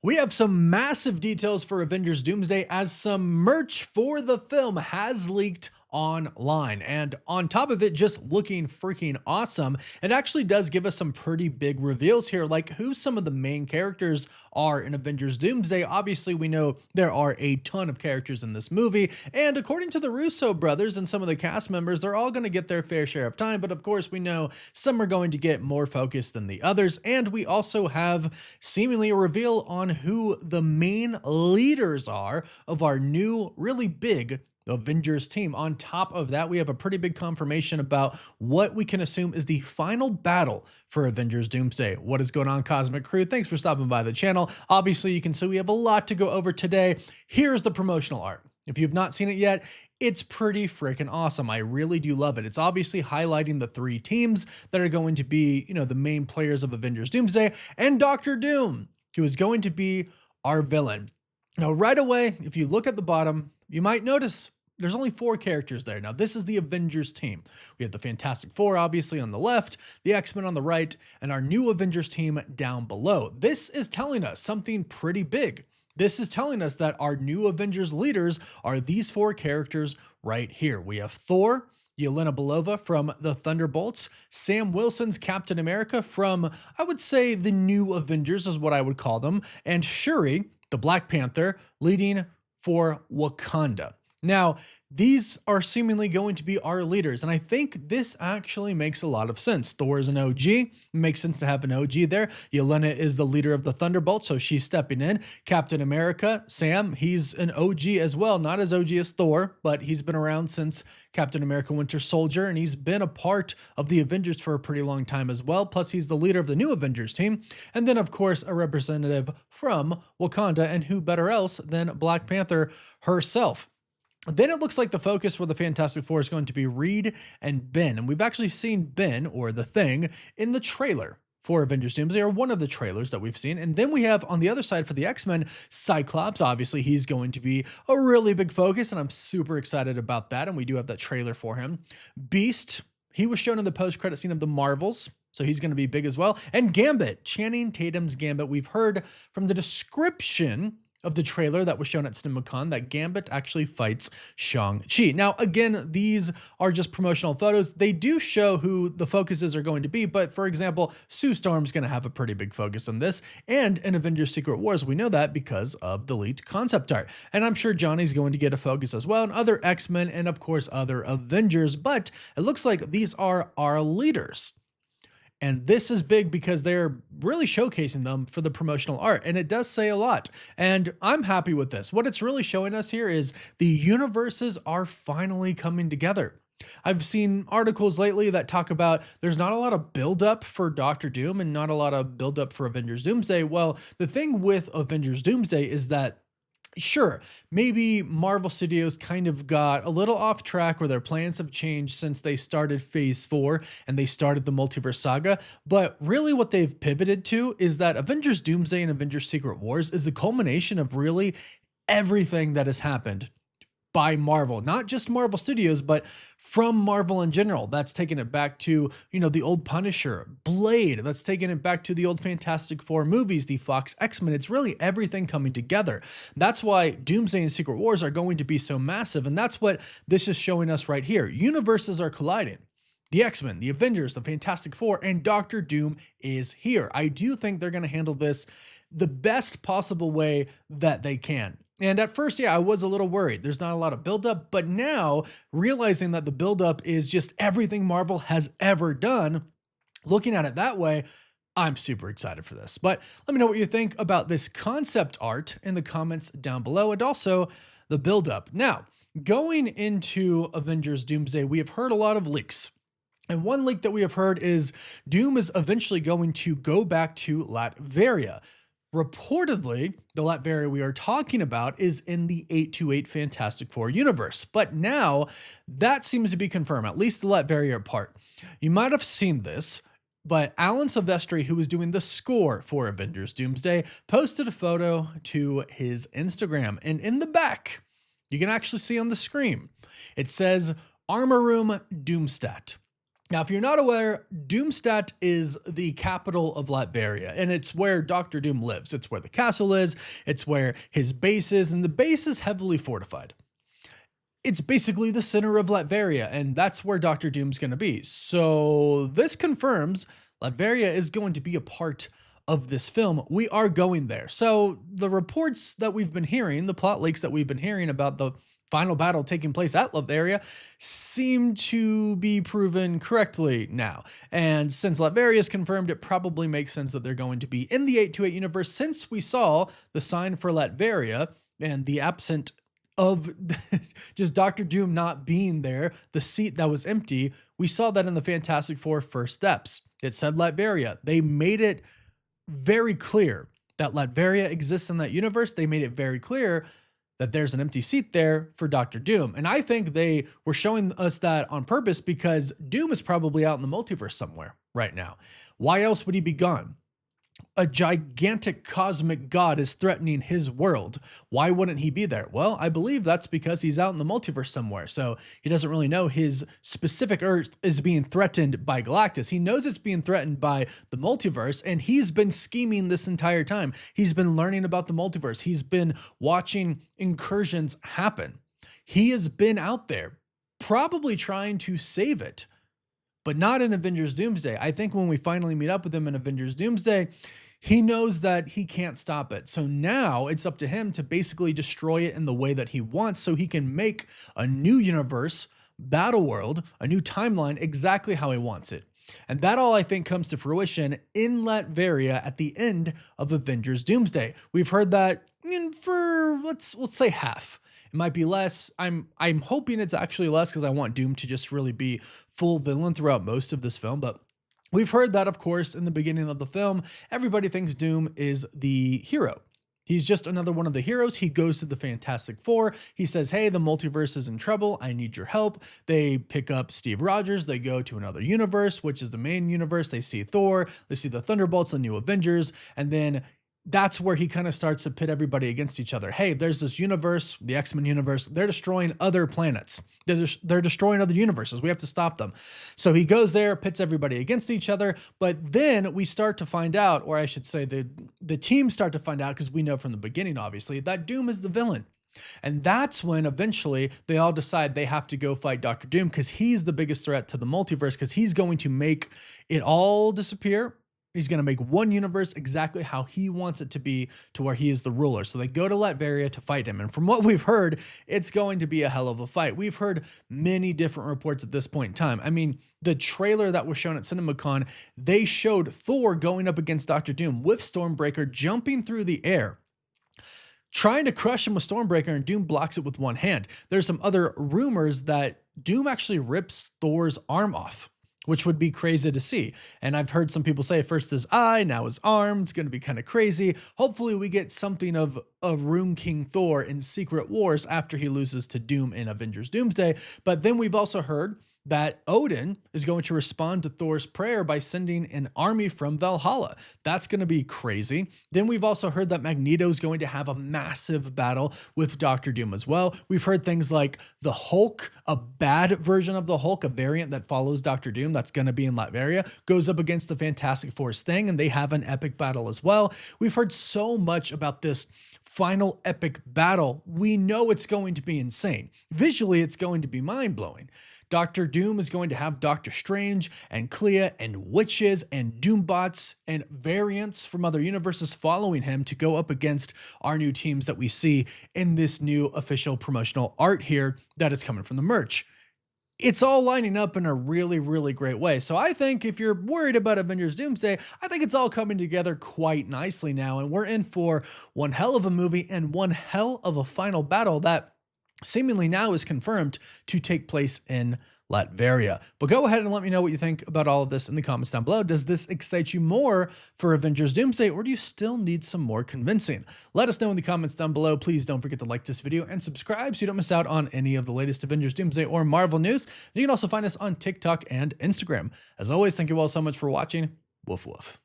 We have some massive details for Avengers Doomsday as some merch for the film has leaked online. And on top of it just looking freaking awesome, it actually does give us some pretty big reveals here, like who some of the main characters are in Avengers Doomsday. Obviously, we know there are a ton of characters in this movie, and according to the Russo brothers and some of the cast members, they're all going to get their fair share of time, but of course we know some are going to get more focus than the others. And we also have seemingly a reveal on who the main leaders are of our new really big Avengers team. On top of that, we have a pretty big confirmation about what we can assume is the final battle for Avengers Doomsday. What is going on, Cosmic Crew? Thanks for stopping by the channel. Obviously, you can see we have a lot to go over today. Here's the promotional art. If you've not seen it yet, it's pretty freaking awesome. I really do love it. It's obviously highlighting the three teams that are going to be, the main players of Avengers Doomsday, and Dr. Doom, who is going to be our villain. Now, right away, if you look at the bottom, you might notice there's only 4 characters there. Now, this is the Avengers team. We have the Fantastic Four, obviously, on the left, the X-Men on the right, and our new Avengers team down below. This is telling us something pretty big. This is telling us that our new Avengers leaders are these 4 characters right here. We have Thor, Yelena Belova from the Thunderbolts, Sam Wilson's Captain America from, I would say, the new Avengers is what I would call them, and Shuri, the Black Panther, leading for Wakanda. Now, these are seemingly going to be our leaders, and I think this actually makes a lot of sense. Thor is an OG. It makes sense to have an OG there. Yelena is the leader of the Thunderbolts, so she's stepping in. Captain America, Sam, he's an OG as well. Not as OG as Thor, but he's been around since Captain America Winter Soldier, and he's been a part of the Avengers for a pretty long time as well. Plus, he's the leader of the new Avengers team. And then, of course, a representative from Wakanda, and who better else than Black Panther herself. Then it looks like the focus for the Fantastic Four is going to be Reed and Ben. And we've actually seen Ben, or the Thing, in the trailer for Avengers Doomsday, or one of the trailers that we've seen. And then we have on the other side for the X-Men, Cyclops. Obviously, he's going to be a really big focus, and I'm super excited about that. And we do have that trailer for him. Beast, he was shown in the post-credit scene of the Marvels, so he's going to be big as well. And Gambit, Channing Tatum's Gambit. We've heard from the description of the trailer that was shown at CinemaCon that Gambit actually fights Shang-Chi. Now, again, these are just promotional photos. They do show who the focuses are going to be, but for example, Sue Storm's going to have a pretty big focus on this, and in Avengers Secret Wars, we know that because of the leaked concept art. And I'm sure Johnny's going to get a focus as well, and other X-Men, and of course, other Avengers, but it looks like these are our leaders. And this is big because they're really showcasing them for the promotional art. And it does say a lot. And I'm happy with this. What it's really showing us here is the universes are finally coming together. I've seen articles lately that talk about there's not a lot of buildup for Dr. Doom and not a lot of buildup for Avengers Doomsday. Well, the thing with Avengers Doomsday is that sure, maybe Marvel Studios kind of got a little off track, or their plans have changed since they started Phase 4 and they started the Multiverse Saga, but really what they've pivoted to is that Avengers Doomsday and Avengers Secret Wars is the culmination of really everything that has happened by Marvel, not just Marvel Studios, but from Marvel in general. That's taking it back to, the old Punisher, Blade. That's taking it back to the old Fantastic Four movies, the Fox X-Men. It's really everything coming together. That's why Doomsday and Secret Wars are going to be so massive. And that's what this is showing us right here. Universes are colliding. The X-Men, the Avengers, the Fantastic Four, and Dr. Doom is here. I do think they're going to handle this the best possible way that they can. And at first, I was a little worried. There's not a lot of buildup, but now realizing that the buildup is just everything Marvel has ever done, looking at it that way, I'm super excited for this. But let me know what you think about this concept art in the comments down below, and also the buildup. Now, going into Avengers Doomsday, we have heard a lot of leaks. And one leak that we have heard is Doom is eventually going to go back to Latveria. Reportedly, the Latveria we are talking about is in the 828 Fantastic Four universe, but now that seems to be confirmed, at least the Latveria part. You might have seen this, but Alan Silvestri, who was doing the score for Avengers Doomsday, posted a photo to his Instagram, and in the back, you can actually see on the screen, it says Armor Room Doomstat. Now, if you're not aware, Doomstadt is the capital of Latveria, and it's where Doctor Doom lives. It's where the castle is, it's where his base is, and the base is heavily fortified. It's basically the center of Latveria, and that's where Doctor Doom's going to be. So this confirms Latveria is going to be a part of this film. We are going there. So the reports that we've been hearing, the plot leaks that we've been hearing about the final battle taking place at Latveria seem to be proven correctly now. And since Latveria is confirmed, it probably makes sense that they're going to be in the 828 universe, since we saw the sign for Latveria and the absent of just Doctor Doom not being there, the seat that was empty. We saw that in the Fantastic Four first steps. It said Latveria. They made it very clear that Latveria exists in that universe. They made it very clear that there's an empty seat there for Doctor Doom. And I think they were showing us that on purpose because Doom is probably out in the multiverse somewhere right now. Why else would he be gone? A gigantic cosmic god is threatening his world. Why wouldn't he be there? Well, I believe that's because he's out in the multiverse somewhere. So he doesn't really know his specific Earth is being threatened by Galactus. He knows it's being threatened by the multiverse, and he's been scheming this entire time. He's been learning about the multiverse. He's been watching incursions happen. He has been out there probably trying to save it, but not in Avengers Doomsday. I think when we finally meet up with him in Avengers Doomsday, he knows that he can't stop it. So now it's up to him to basically destroy it in the way that he wants so he can make a new universe, battle world, a new timeline exactly how he wants it. And that all I think comes to fruition in Latveria at the end of Avengers Doomsday. We've heard that for let's say half. It might be less. I'm hoping it's actually less because I want Doom to just really be full villain throughout most of this film. But we've heard that, of course, in the beginning of the film, everybody thinks Doom is the hero. He's just another one of the heroes. He goes to the Fantastic Four. He says, hey, the multiverse is in trouble. I need your help. They pick up Steve Rogers. They go to another universe, which is the main universe. They see Thor. They see the Thunderbolts, the new Avengers. And then that's where he kind of starts to pit everybody against each other. Hey, there's this universe, the X-Men universe. They're destroying other planets. They're destroying other universes. We have to stop them. So he goes there, pits everybody against each other. But then we start to find out, or I should say the teams start to find out, because we know from the beginning, obviously, that Doom is the villain. And that's when eventually they all decide they have to go fight Doctor Doom, because he's the biggest threat to the multiverse, because he's going to make it all disappear. He's going to make one universe exactly how he wants it to be, to where he is the ruler. So they go to Latveria to fight him. And from what we've heard, it's going to be a hell of a fight. We've heard many different reports at this point in time. I mean, the trailer that was shown at CinemaCon, they showed Thor going up against Doctor Doom with Stormbreaker jumping through the air, trying to crush him with Stormbreaker, and Doom blocks it with one hand. There's some other rumors that Doom actually rips Thor's arm off, which would be crazy to see. And I've heard some people say first his eye, now his arm. It's going to be kind of crazy. Hopefully we get something of a Rune King Thor in Secret Wars after he loses to Doom in Avengers Doomsday. But then we've also heard that Odin is going to respond to Thor's prayer by sending an army from Valhalla. That's going to be crazy. Then we've also heard that Magneto is going to have a massive battle with Doctor Doom as well. We've heard things like the Hulk, a bad version of the Hulk, a variant that follows Doctor Doom that's going to be in Latveria, goes up against the Fantastic Four's Thing, and they have an epic battle as well. We've heard so much about this final epic battle. We know it's going to be insane. Visually, it's going to be mind-blowing. Doctor Doom is going to have Doctor Strange and Clea and witches and Doombots and variants from other universes following him to go up against our new teams that we see in this new official promotional art here that is coming from the merch. It's all lining up in a really, really great way. So I think if you're worried about Avengers Doomsday, I think it's all coming together quite nicely now. And we're in for one hell of a movie and one hell of a final battle that seemingly now is confirmed to take place in Latveria. But go ahead and let me know what you think about all of this in the comments down below. Does this excite you more for Avengers Doomsday, or do you still need some more convincing? Let us know in the comments down below. Please don't forget to like this video and subscribe so you don't miss out on any of the latest Avengers Doomsday or Marvel news. You can also find us on TikTok and Instagram. As always, thank you all so much for watching. Woof woof.